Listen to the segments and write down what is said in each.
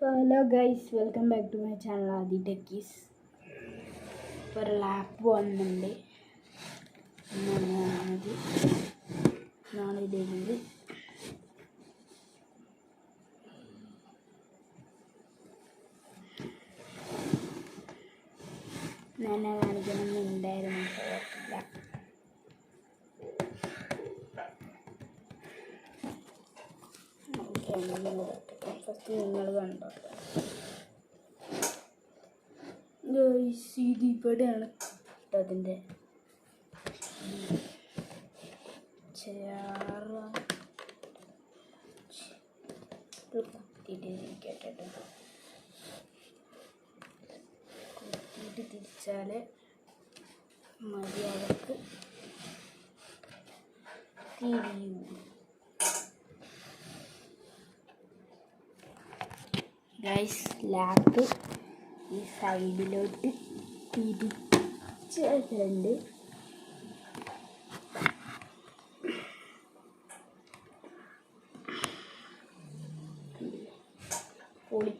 So hello guys, welcome back to my channel Adi Techies. ഇപ്പോൾ ഒരു lap വന്നിട്ടുണ്ട്. നാളിതേക്ക് ഞാൻ കാണിക്കണമെന്നുണ്ടായിരുന്നു, ഫസ്റ്റ് നിങ്ങൾ കണ്ടോട്ടെ. ഇത് ഇവിടെയാണ് അതിൻ്റെ കുത്തിയിട്ട് തിരിച്ചാൽ മര്യാദക്ക് തിരിയും. ഗൈസ്, ലാപ്പ് ഈ സൈഡിലോട്ട് തിരിച്ച് വെച്ചിട്ടുണ്ട്. പൊളി.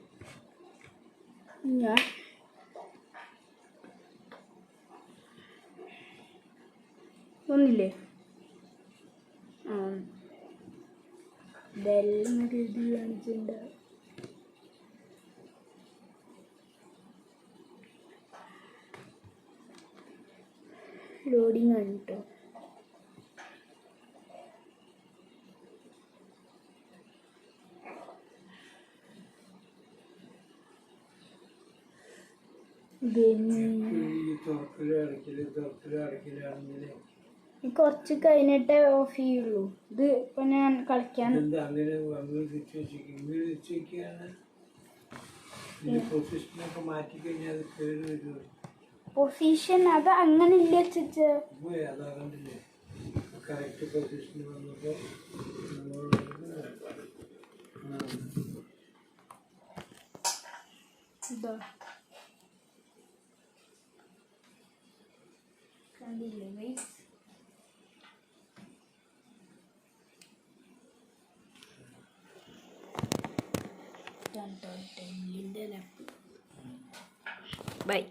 ഞാൻ ഒന്നില്ലേ ഇതെല്ലാം എഴുതി കാണിച്ചിട്ടുണ്ട്. ലോഡിങ് ആണ് കേട്ടോ. കുറച്ച് കഴിഞ്ഞിട്ടേ ഓഫ് ചെയ്യുള്ളൂ. ഇത് ഇപ്പൊ ഞാൻ കളിക്കാൻ പൊസിഷൻ അത് അങ്ങനെ ഇല്ല ചേച്ചി. ഇതാ കണ്ടില്ലേ ഗൈസ്? ബൈ.